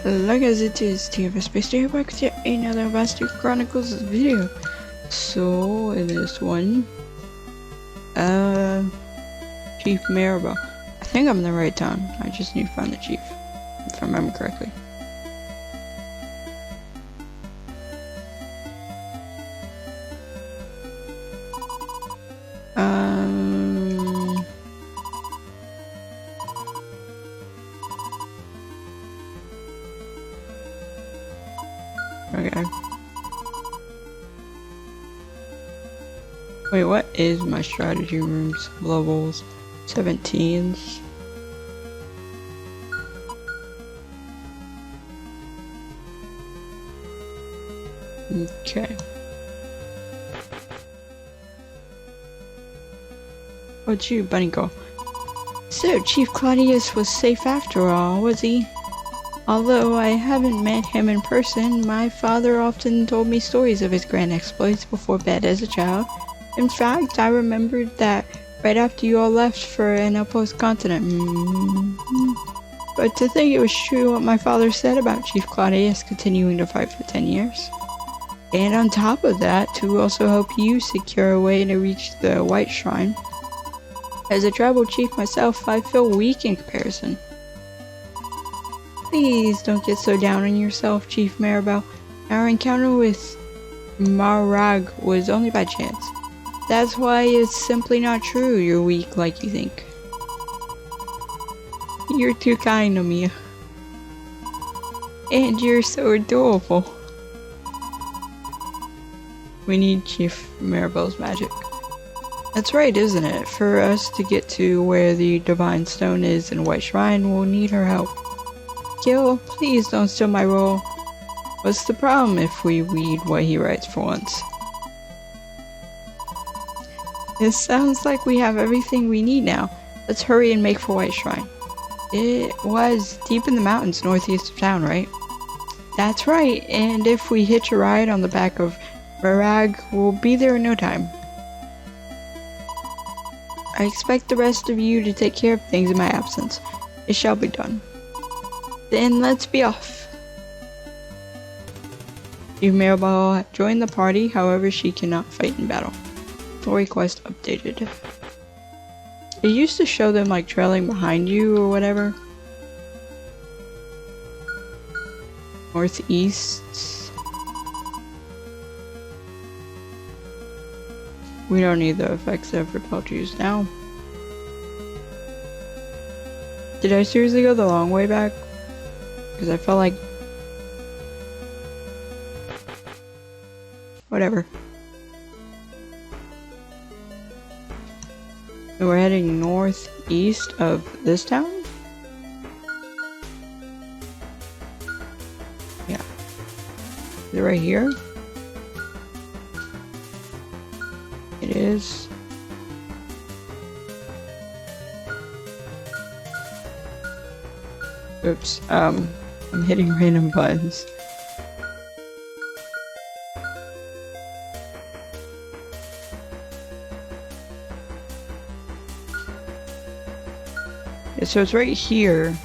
Look as it is, TFS here back with yet another Alvastia Chronicles video. So, in this one, Chief Maribel. I think I'm in the right town. I just need to find the chief, if I remember correctly. Okay. Wait, what is my strategy rooms? Levels 17s. Okay. What's you, bunny girl? So, Chief Claudius was safe after all, was he? Although I haven't met him in person, my father often told me stories of his grand exploits before bed as a child. In fact, I remembered that right after you all left for an outpost continent. But to think it was true what my father said about Chief Claudius continuing to fight for 10 years. And on top of that, to also help you secure a way to reach the White Shrine. As a tribal chief myself, I feel weak in comparison. Please don't get so down on yourself, Chief Maribel. Our encounter with Marag was only by chance. That's why it's simply not true you're weak like you think. You're too kind to me. And you're so adorable. We need Chief Maribel's magic. That's right, isn't it? For us to get to where the Divine Stone is in White Shrine, we'll need her help. Gil, please don't steal my role. What's the problem if we read what he writes for once? It sounds like we have everything we need now. Let's hurry and make for White Shrine. It was deep in the mountains northeast of town, right? That's right, and if we hitch a ride on the back of Marag, we'll be there in no time. I expect the rest of you to take care of things in my absence. It shall be done. Then let's be off. Chief Maribel joined the party, however she cannot fight in battle. Story quest updated. It used to show them like trailing behind you or whatever. Northeast. We don't need the effects of repel juice now. Did I seriously go the long way back? Because I felt like... Whatever. So we're heading northeast of this town? Yeah. Is it right here? It is. Oops, I'm hitting random buttons. Yeah, so it's right here,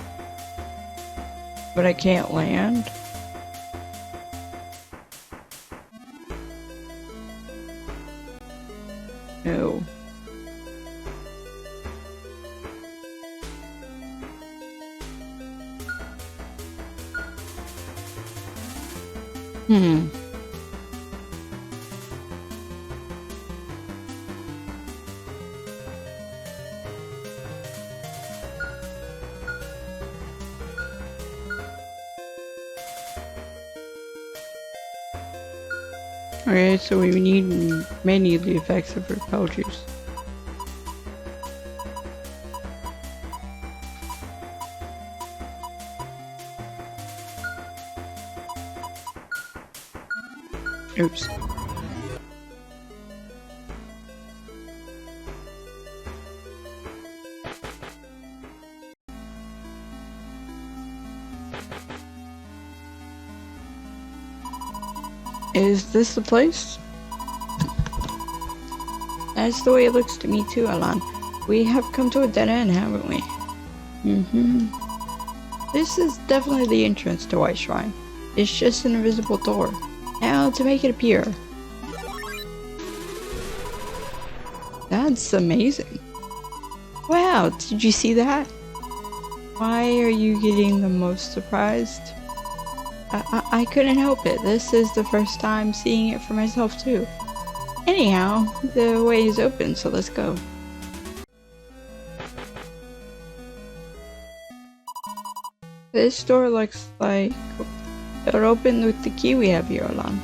but I can't land. No. Okay, so we may need the effects of repel juice. Oops. Is this the place? That's the way it looks to me too, Alan. We have come to a dead end, haven't we? This is definitely the entrance to White Shrine. It's just an invisible door. Now to make it appear. That's amazing. Wow, did you see that? Why are you getting the most surprised? I couldn't help it. This is the first time seeing it for myself too. Anyhow, the way is open, so let's go. This door looks like it'll open with the key we have here, Alan.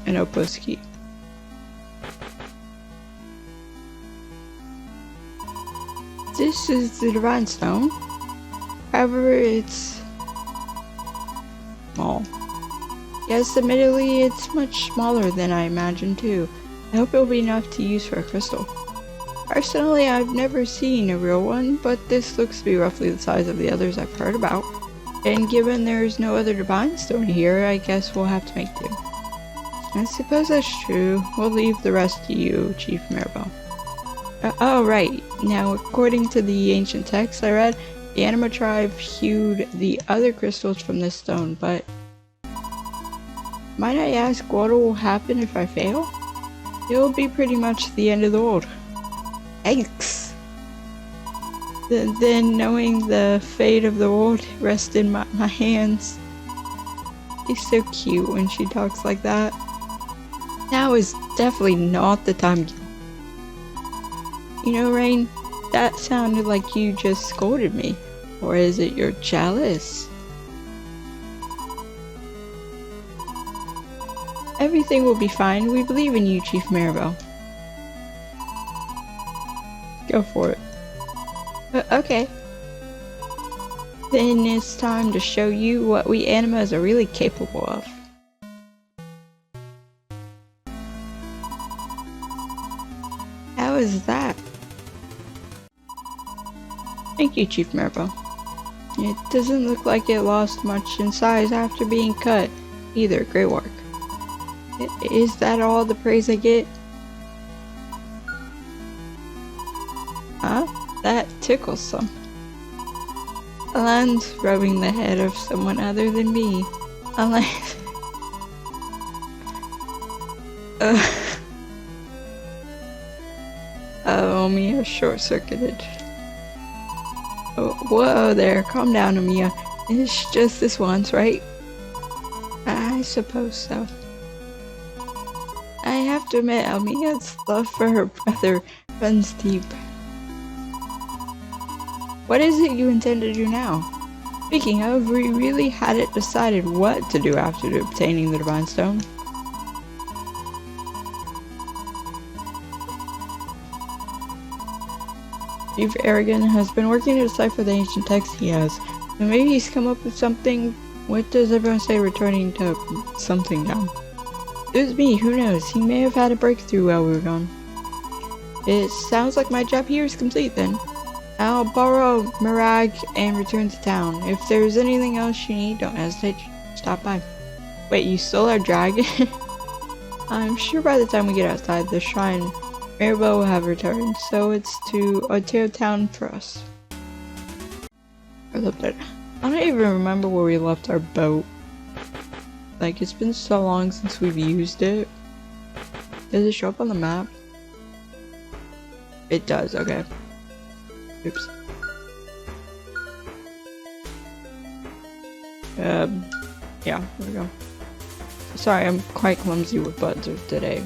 An Opus key. This is the Divine Stone. However, it's small. Yes, admittedly, it's much smaller than I imagined too. I hope it'll be enough to use for a crystal. Personally, I've never seen a real one, but this looks to be roughly the size of the others I've heard about. And given there's no other Divine Stone here, I guess we'll have to make do. I suppose that's true. We'll leave the rest to you, Chief Mirabelle. Oh, right. Now, according to the ancient text I read, the Anima tribe hewed the other crystals from this stone, but... Might I ask what will happen if I fail? It'll be pretty much the end of the world. Eggs! Then knowing the fate of the world rests in my hands. She's so cute when she talks like that. Now is definitely not the time. You know, Rain, that sounded like you just scolded me. Or is it you're jealous? Everything will be fine. We believe in you, Chief Mirabelle. Go for it. Okay. Then it's time to show you what we Animas are really capable of. How is that? Thank you, Chief Mirabelle. It doesn't look like it lost much in size after being cut, either. Great work. Is that all the praise I get? Huh? That tickles some. Alan's rubbing the head of someone other than me. Alan... Oh, Mia short-circuited. Oh, whoa there, calm down, Amia. It's just this once, right? I suppose so. I have to admit, Amia's love for her brother runs deep. What is it you intend to do now? Speaking of, we really hadn't decided what to do after obtaining the Divine Stone. Chief Aragon has been working to decipher the ancient text he has. So maybe he's come up with something. What does everyone say returning to something now? It was me, who knows? He may have had a breakthrough while we were gone. It sounds like my job here is complete then. I'll borrow Mirag and return to town. If there's anything else you need, don't hesitate to stop by. Wait, you stole our dragon? I'm sure by the time we get outside the shrine, Mirabelle will have returned, so it's to Ontario Town for us. I don't even remember where we left our boat. Like, it's been so long since we've used it. Does it show up on the map? It does, okay. Oops. Yeah, there we go. Sorry, I'm quite clumsy with buttons today.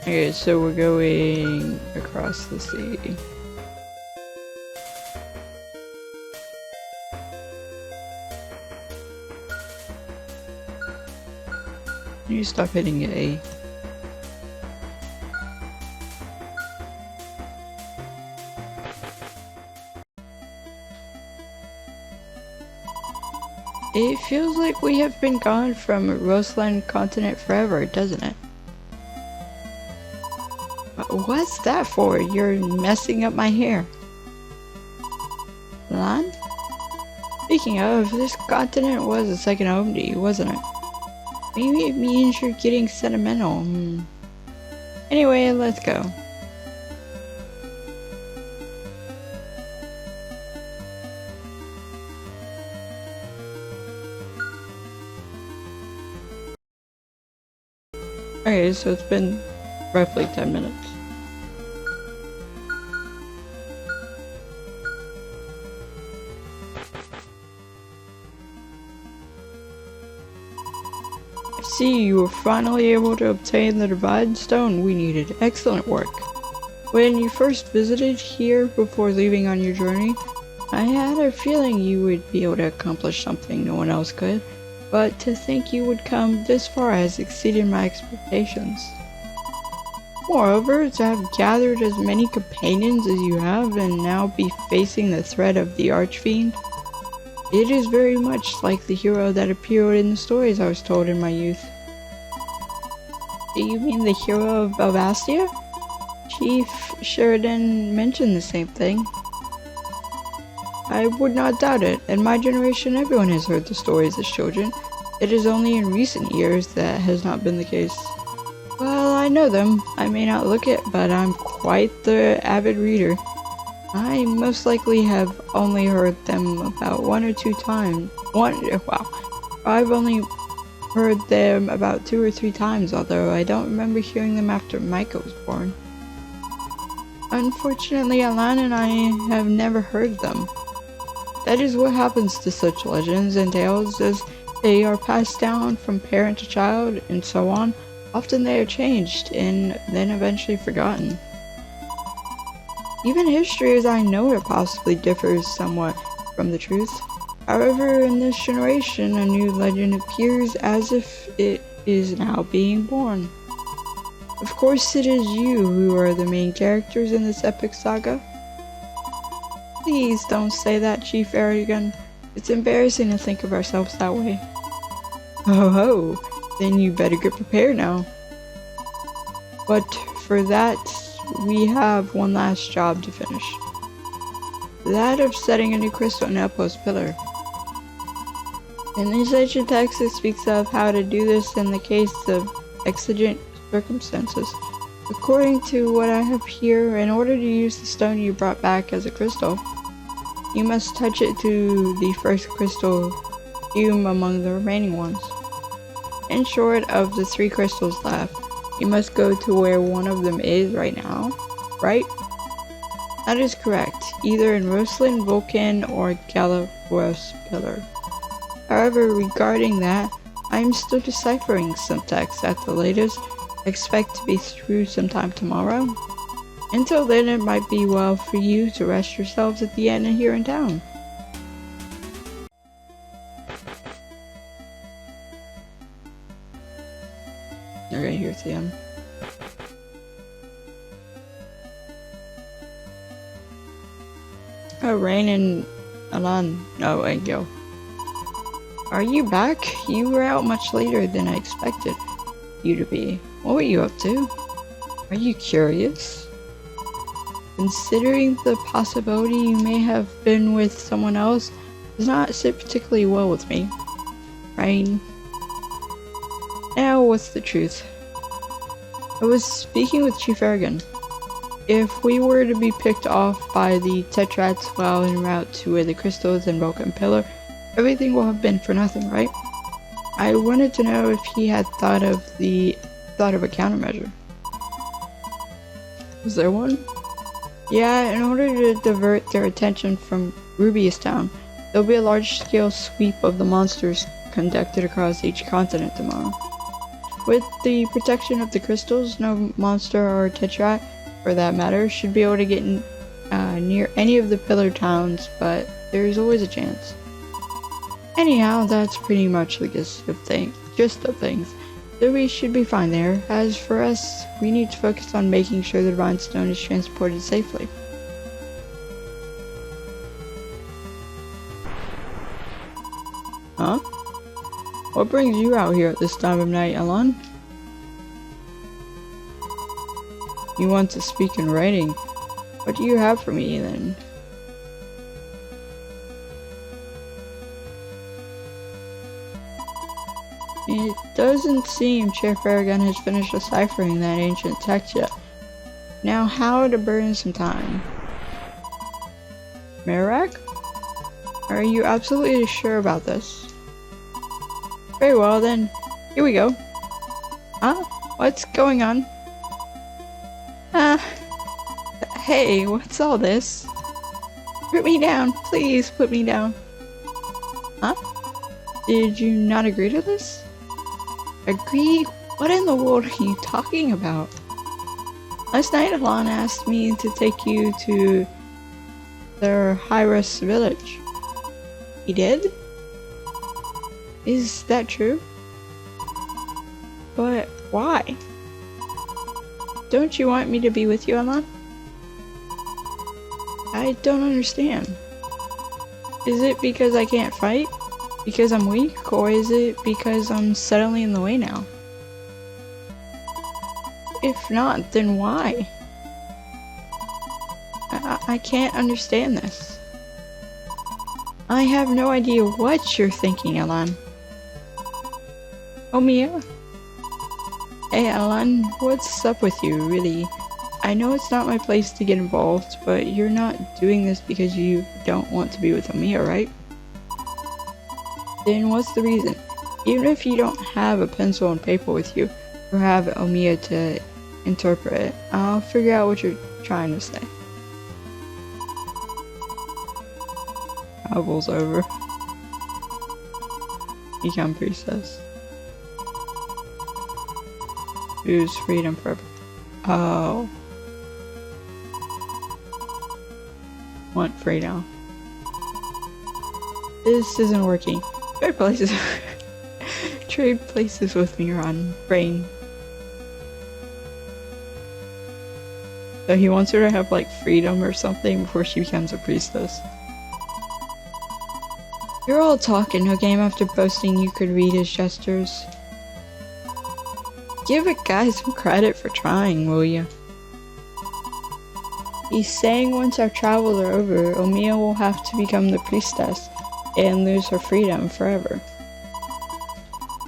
Okay, so we're going across the sea. You stop hitting A. It feels like we have been gone from Roseland continent forever, doesn't it? What's that for? You're messing up my hair. Lan? Speaking of, this continent was a second home to you, wasn't it? Maybe it means you're getting sentimental. Anyway, let's go. Okay, so it's been roughly 10 minutes. I see you were finally able to obtain the Divine Stone we needed. Excellent work. When you first visited here before leaving on your journey, I had a feeling you would be able to accomplish something no one else could, but to think you would come this far has exceeded my expectations. Moreover, to have gathered as many companions as you have and now be facing the threat of the Archfiend, it is very much like the hero that appeared in the stories I was told in my youth. Do you mean the hero of Alvastia? Chief Sheridan mentioned the same thing. I would not doubt it. In my generation, everyone has heard the stories as children. It is only in recent years that has not been the case. Well, I know them. I may not look it, but I'm quite the avid reader. I most likely have only heard them about 1 or 2 times. I've only heard them about 2 or 3 times, although I don't remember hearing them after Micah was born. Unfortunately, Alan and I have never heard them. That is what happens to such legends and tales, as they are passed down from parent to child and so on. Often they are changed and then eventually forgotten. Even history as I know it possibly differs somewhat from the truth. However, in this generation, a new legend appears as if it is now being born. Of course, it is you who are the main characters in this epic saga. Please don't say that, Chief Aragon. It's embarrassing to think of ourselves that way. Oh, then you better get prepared now. But for that, we have one last job to finish. That of setting a new crystal in Outpost Pillar. In this ancient text, it speaks of how to do this in the case of exigent circumstances. According to what I have here, in order to use the stone you brought back as a crystal, you must touch it to the first crystal fume among the remaining ones. In short, of the 3 crystals left, you must go to where one of them is right now, right? That is correct, either in Roslyn, Vulcan, or Galapagos Pillar. However, regarding that, I am still deciphering some text at the latest. Expect to be through sometime tomorrow. Until then, it might be well for you to rest yourselves at the inn here in town. Okay, here's the end. Oh, Rain and Alan. No, and Gil. Are you back? You were out much later than I expected you to be. What were you up to? Are you curious? Considering the possibility you may have been with someone else does not sit particularly well with me. Rain. Now, what's the truth? I was speaking with Chief Aragon. If we were to be picked off by the Tetrats while en route to where the crystals and Vulcan Pillar, everything will have been for nothing, right? I wanted to know if he had thought of a countermeasure. Was there one? Yeah, in order to divert their attention from Rubius Town, there'll be a large-scale sweep of the monsters conducted across each continent tomorrow. With the protection of the crystals, no monster or Tetrat, for that matter, should be able to get near any of the pillar towns, but there's always a chance. Anyhow, that's pretty much the gist of things. So we should be fine there. As for us, we need to focus on making sure the Divine Stone is transported safely. Huh? What brings you out here at this time of night, Alan? You want to speak in writing. What do you have for me, then? It doesn't seem Chair Farragon has finished deciphering that ancient text yet. Now how to burn some time? Mirak? Are you absolutely sure about this? Very well then, here we go. Huh? What's going on? Hey, what's all this? Put me down, please put me down. Huh? Did you not agree to this? Agree? What in the world are you talking about? Last night Alon asked me to take you to their high-risk village. He did? Is that true? But why? Don't you want me to be with you, Alon? I don't understand. Is it because I can't fight? Because I'm weak? Or is it because I'm suddenly in the way now? If not, then why? I can't understand this. I have no idea what you're thinking, Alon. Oh, Mia? Hey, Alon, what's up with you, really? I know it's not my place to get involved, but you're not doing this because you don't want to be with Omiya, right? Then what's the reason? Even if you don't have a pencil and paper with you, or have Omiya to interpret it, I'll figure out what you're trying to say. Travel's over. Become priestess. Choose freedom forever. Oh. Want freedom. This isn't working. Trade places. Trade places with me, Ron. Brain. So he wants her to have like freedom or something before she becomes a priestess. You're all talking, no game after boasting you could read his gestures. Give a guy some credit for trying, will ya? He's saying once our travels are over, Omiya will have to become the priestess and lose her freedom forever.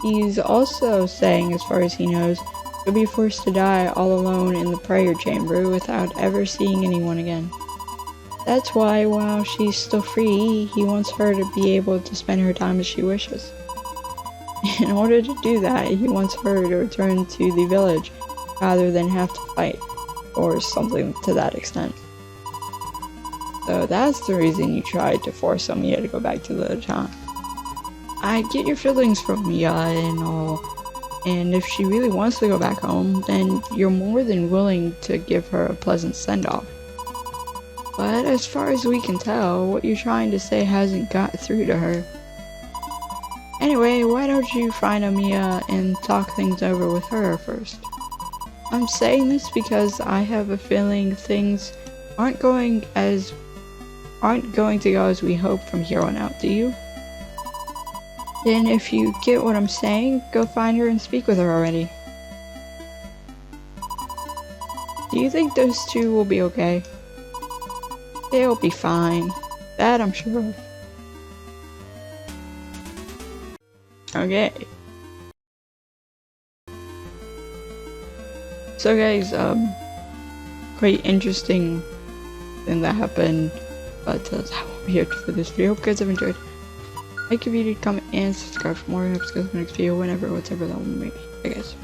He's also saying, as far as he knows, she'll be forced to die all alone in the prayer chamber without ever seeing anyone again. That's why, while she's still free, he wants her to be able to spend her time as she wishes. In order to do that, he wants her to return to the village rather than have to fight, or something to that extent. So that's the reason you tried to force Omiya to go back to the village, huh? I get your feelings for Omiya and all, and if she really wants to go back home, then you're more than willing to give her a pleasant send-off. But as far as we can tell, what you're trying to say hasn't got through to her. Anyway, why don't you find Omiya and talk things over with her first? I'm saying this because I have a feeling things aren't going to go as we hope from here on out, do you? Then if you get what I'm saying, go find her and speak with her already. Do you think those two will be okay? They'll be fine. That I'm sure of. Okay. So guys, quite interesting thing that happened, but that won't be it for this video. Hope you guys have enjoyed. Like if you did, comment, and subscribe for more episodes of the next video, whatever that one may be. Bye guys.